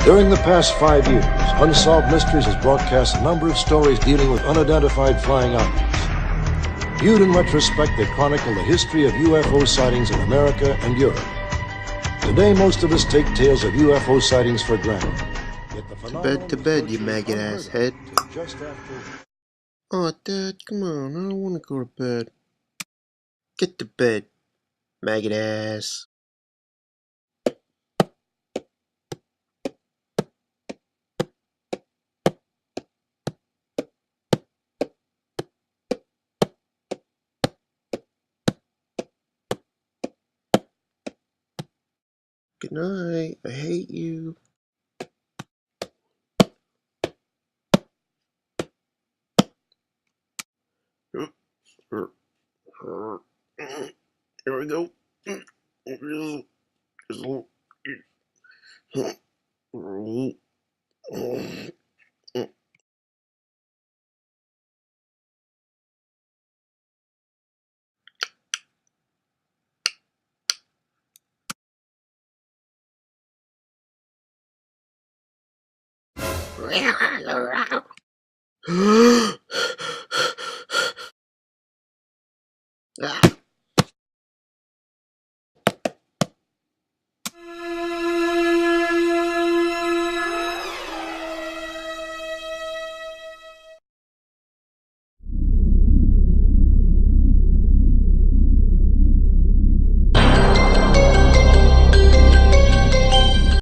During the past 5 years, Unsolved Mysteries has broadcast a number of stories dealing with unidentified flying objects. Viewed in retrospect, they chronicle the history of UFO sightings in America and Europe. Today, most of us take tales of UFO sightings for granted. Yet the To bed, you maggot-ass head. Just after... Oh, Dad, come on, I don't want to go to bed. Get to bed, maggot-ass. Good night, I hate you. Here we go. Ah.